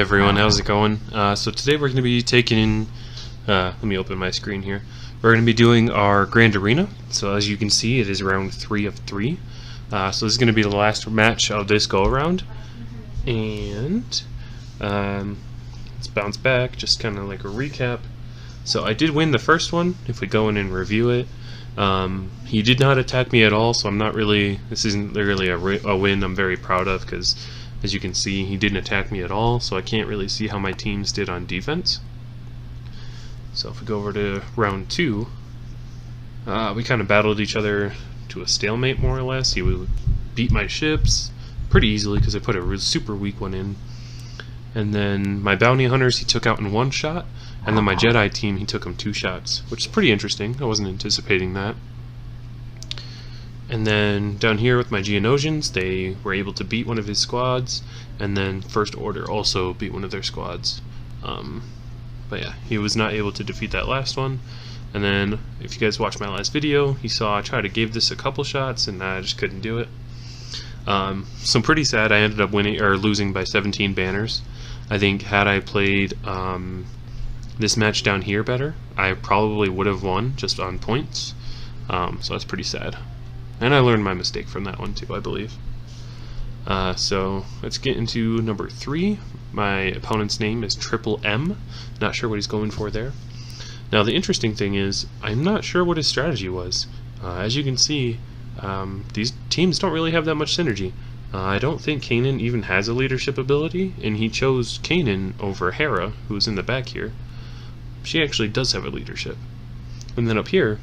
everyone, how's it going? So today we're going to be taking, let me open my screen here. We're going to be doing our Grand Arena. So as you can see, it is round 3 of 3. So this is going to be the last match of this go around. And let's bounce back, just kind of like a recap. So I did win the first one, if we go in and review it. He did not attack me at all, so I'm not really, this isn't really a win I'm very proud of, because as you can see, he didn't attack me at all, so I can't really see how my teams did on defense. So if we go over to round 2, we kind of battled each other to a stalemate, more or less. He would beat my ships pretty easily because I put a super weak one in. And then my bounty hunters he took out in 1 shot, and then my Jedi team he took them 2 shots, which is pretty interesting. I wasn't anticipating that. And then down here with my Geonosians, they were able to beat one of his squads, and then First Order also beat one of their squads. But yeah, he was not able to defeat that last one. And then, if you guys watched my last video, you saw I tried to give this a couple shots, and I just couldn't do it. So I'm pretty sad. I ended up winning or losing by 17 banners. I think had I played this match down here better, I probably would have won just on points. So that's pretty sad. And I learned my mistake from that one too, I believe. So let's get into number 3. My opponent's name is Triple M. Not sure what he's going for there. Now the interesting thing is, I'm not sure what his strategy was. As you can see, these teams don't really have that much synergy. I don't think Kanan even has a leadership ability, and he chose Kanan over Hera, who's in the back here. She actually does have a leadership. And then up here,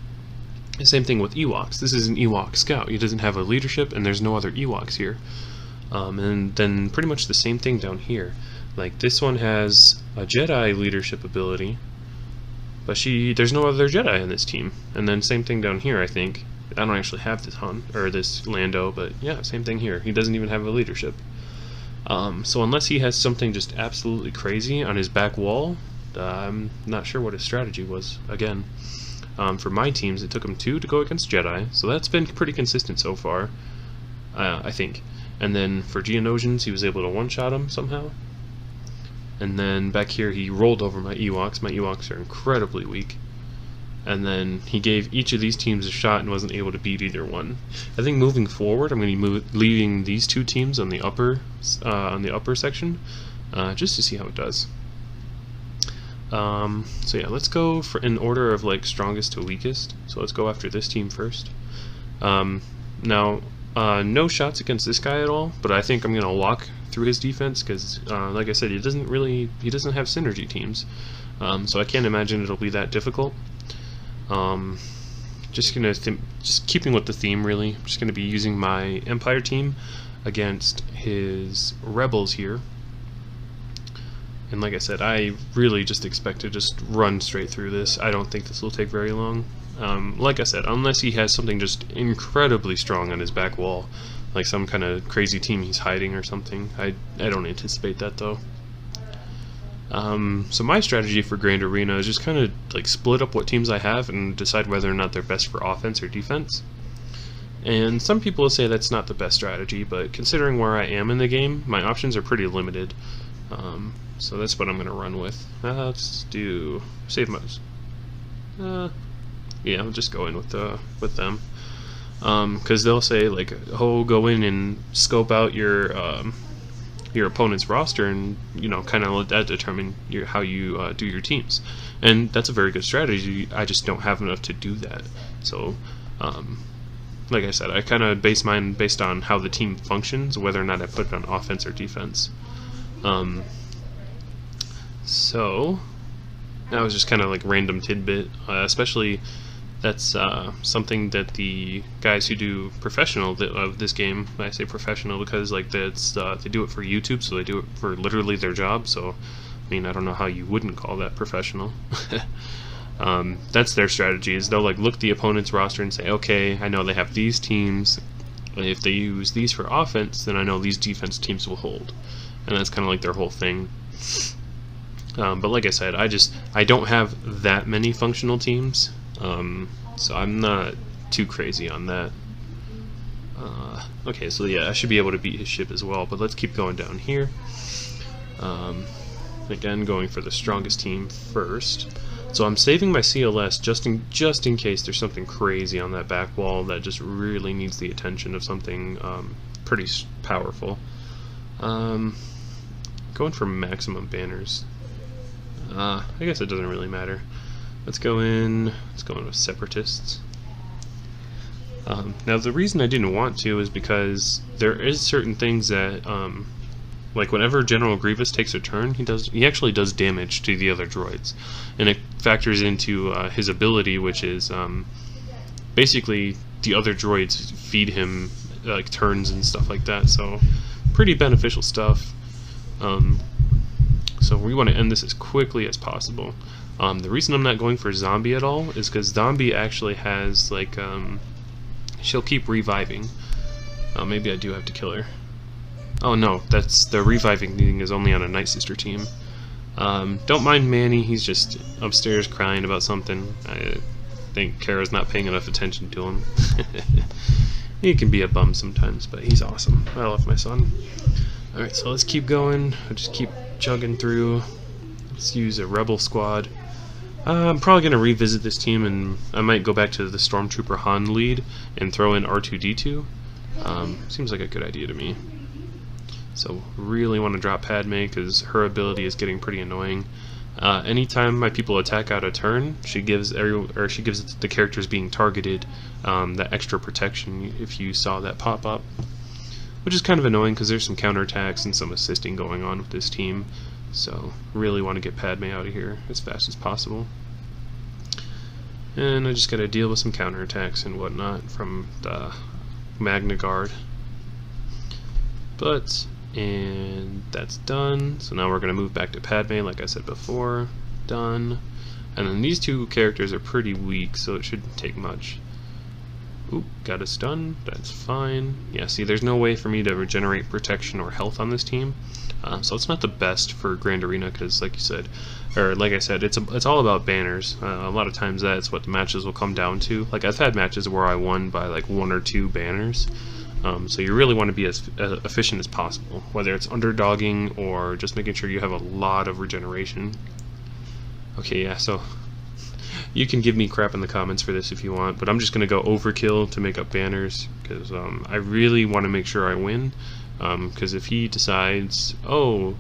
the same thing with Ewoks. This is an Ewok scout. He doesn't have a leadership, and there's no other Ewoks here. And then pretty much the same thing down here. Like this one has a Jedi leadership ability, but there's no other Jedi in this team. And then same thing down here, I think. I don't actually have this this Lando, but yeah, same thing here. He doesn't even have a leadership. So unless he has something just absolutely crazy on his back wall, I'm not sure what his strategy was. Again, for my teams, it took him 2 to go against Jedi, so that's been pretty consistent so far, I think. And then for Geonosians, he was able to one-shot him somehow. And then back here, he rolled over my Ewoks. My Ewoks are incredibly weak. And then he gave each of these teams a shot and wasn't able to beat either one. I think moving forward, I'm going to be leaving these 2 teams on the upper section, just to see how it does. So yeah, let's go in order of like strongest to weakest. So let's go after this team first. Now, no shots against this guy at all, but I think I'm gonna walk through his defense because, like I said, he doesn't have synergy teams. So I can't imagine it'll be that difficult. Just keeping with the theme, really. I'm just gonna be using my Empire team against his rebels here. And like I said, I really just expect to just run straight through this. I don't think this will take very long. Like I said, unless he has something just incredibly strong on his back wall, like some kind of crazy team he's hiding or something. I don't anticipate that though. So my strategy for Grand Arena is just kind of like split up what teams I have and decide whether or not they're best for offense or defense. And some people will say that's not the best strategy, but considering where I am in the game, my options are pretty limited. So that's what I'm going to run with. Let's do save modes. Yeah, I'll just go in with them, because they'll say like, "Oh, go in and scope out your opponent's roster, and kind of let that determine how you do your teams." And that's a very good strategy. I just don't have enough to do that. So, like I said, I kind of base mine based on how the team functions, whether or not I put it on offense or defense. So that was just kind of like random tidbit, especially that's something that the guys who do professional of this game, I say professional because like that's they do it for YouTube, so they do it for literally their job. So I mean, I don't know how you wouldn't call that professional. That's their strategy, is they'll like look the opponent's roster and say, okay, I know they have these teams. If they use these for offense, then I know these defense teams will hold. And that's kind of like their whole thing. But like I said, I don't have that many functional teams, so I'm not too crazy on that. Okay, so yeah, I should be able to beat his ship as well, but let's keep going down here. Again, going for the strongest team first. So I'm saving my CLS just in case there's something crazy on that back wall that just really needs the attention of something pretty powerful. Going for maximum banners. I guess it doesn't really matter. Let's go in with separatists. Now the reason I didn't want to is because there is certain things that like whenever General Grievous takes a turn, he actually does damage to the other droids, and it factors into his ability, which is basically the other droids feed him like turns and stuff like that. So pretty beneficial stuff. So we want to end this as quickly as possible. The reason I'm not going for zombie at all is because zombie actually has like she'll keep reviving. Maybe I do have to kill her. Oh no, that's the reviving thing is only on a Night Sister team. Don't mind Manny, he's just upstairs crying about something. I think Kara's not paying enough attention to him. He can be a bum sometimes, but he's awesome. I love my son. Alright, so let's keep going. I'll just keep chugging through. Let's use a Rebel squad. I'm probably going to revisit this team, and I might go back to the Stormtrooper Han lead and throw in R2-D2. Seems like a good idea to me. So really want to drop Padme because her ability is getting pretty annoying. Anytime my people attack out a turn, she gives the characters being targeted that extra protection. If you saw that pop up, which is kind of annoying because there's some counterattacks and some assisting going on with this team. So really want to get Padme out of here as fast as possible. And I just got to deal with some counterattacks and whatnot from the Magna Guard. And that's done. So now we're going to move back to Padme, like I said before. Done. And then these two characters are pretty weak, so it shouldn't take much. Oop, got a stun. That's fine. Yeah, see, there's no way for me to regenerate protection or health on this team. So it's not the best for Grand Arena because, like I said, it's all about banners. A lot of times that's what the matches will come down to. Like I've had matches where I won by like 1 or 2 banners. So you really want to be as efficient as possible, whether it's underdogging or just making sure you have a lot of regeneration. Okay, yeah, so you can give me crap in the comments for this if you want, but I'm just going to go overkill to make up banners, because I really want to make sure I win, because if he decides, oh,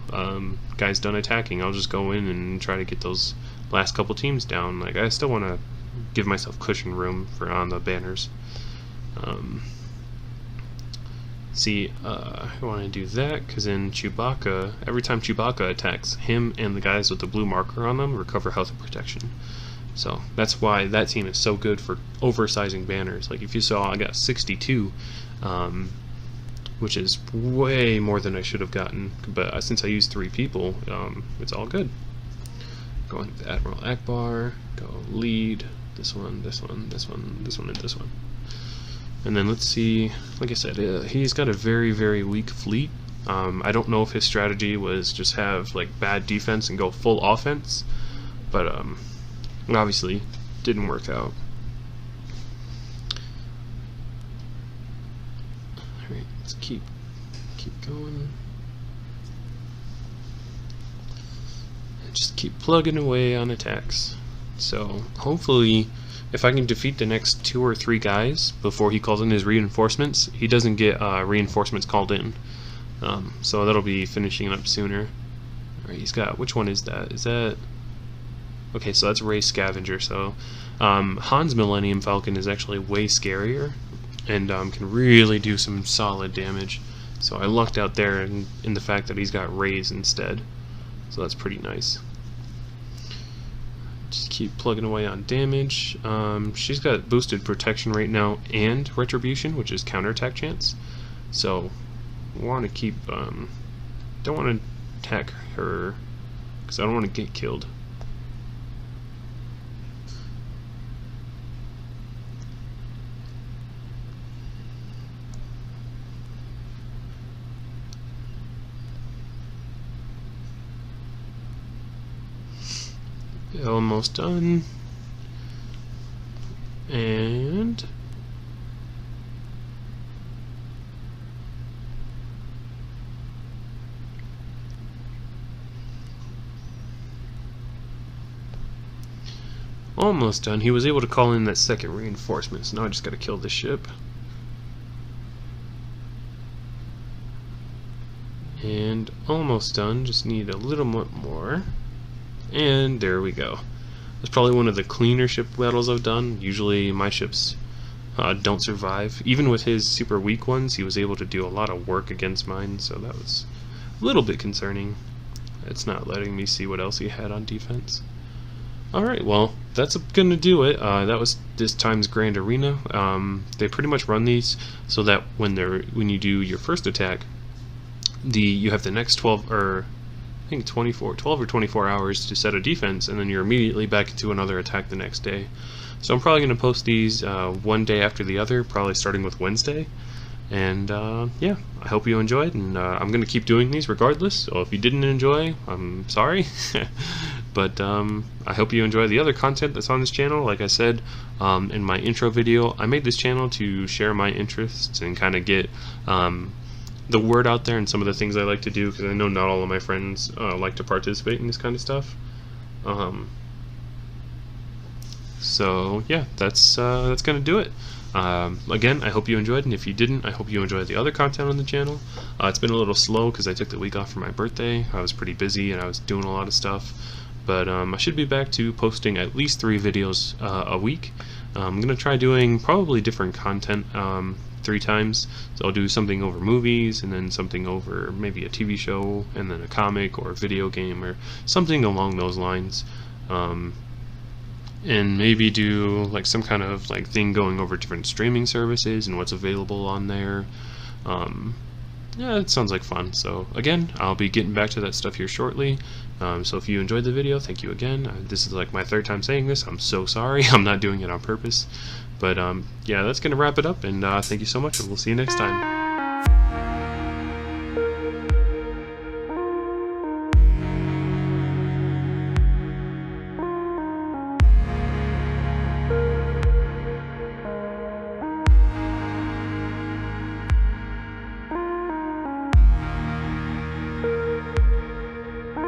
guy's done attacking, I'll just go in and try to get those last couple teams down. Like, I still want to give myself cushion room on the banners. See, I want to do that because in Chewbacca, every time Chewbacca attacks, him and the guys with the blue marker on them recover health and protection. So that's why that team is so good for oversizing banners. Like if you saw, I got 62, which is way more than I should have gotten. But since I used 3 people, it's all good. Going to Admiral Akbar, go lead, this one, this one, this one, this one, and this one. And then let's see, like I said, he's got a very, very weak fleet. I don't know if his strategy was just have like bad defense and go full offense, but it obviously didn't work out. Alright, let's keep going. And just keep plugging away on attacks. So hopefully, if I can defeat the next 2 or 3 guys before he calls in his reinforcements, he doesn't get reinforcements called in. So that'll be finishing up sooner. Alright, he's got, which one is that? Is that... Okay, so that's Rey Scavenger. So Han's Millennium Falcon is actually way scarier and can really do some solid damage. So I lucked out there in the fact that he's got Rey's instead. So that's pretty nice. Just keep plugging away on damage. She's got boosted protection right now and retribution, which is counterattack chance. So want to keep don't want to attack her because I don't want to get killed. Almost done. And almost done. He was able to call in that second reinforcement, so now I just gotta kill this ship. And almost done, just need a little more. And there we go. That's probably one of the cleaner ship battles I've done. Usually my ships don't survive. Even with his super weak ones, he was able to do a lot of work against mine, so that was a little bit concerning. It's not letting me see what else he had on defense. Alright, well, that's gonna do it. That was this time's Grand Arena. They pretty much run these so that when you do your first attack, you have the next 12 or 12 or 24 hours to set a defense, and then you're immediately back into another attack the next day. So I'm probably going to post these one day after the other, probably starting with Wednesday. And yeah, I hope you enjoyed, and I'm going to keep doing these regardless, so if you didn't enjoy, I'm sorry. But I hope you enjoy the other content that's on this channel. Like I said in my intro video, I made this channel to share my interests and kind of get the word out there and some of the things I like to do, because I know not all of my friends like to participate in this kind of stuff. So yeah, that's gonna do it. Again, I hope you enjoyed, and if you didn't, I hope you enjoyed the other content on the channel. It's been a little slow because I took the week off for my birthday. I was pretty busy and I was doing a lot of stuff, but I should be back to posting at least 3 videos a week. I'm gonna try doing probably different content 3 times. So I'll do something over movies, and then something over maybe a TV show, and then a comic or a video game or something along those lines. And maybe do like some kind of like thing going over different streaming services and what's available on there. Yeah, it sounds like fun. So again, I'll be getting back to that stuff here shortly. So if you enjoyed the video, thank you again. This is like my 3rd time saying this. I'm so sorry. I'm not doing it on purpose. But yeah, that's gonna wrap it up, and thank you so much, and we'll see you next time.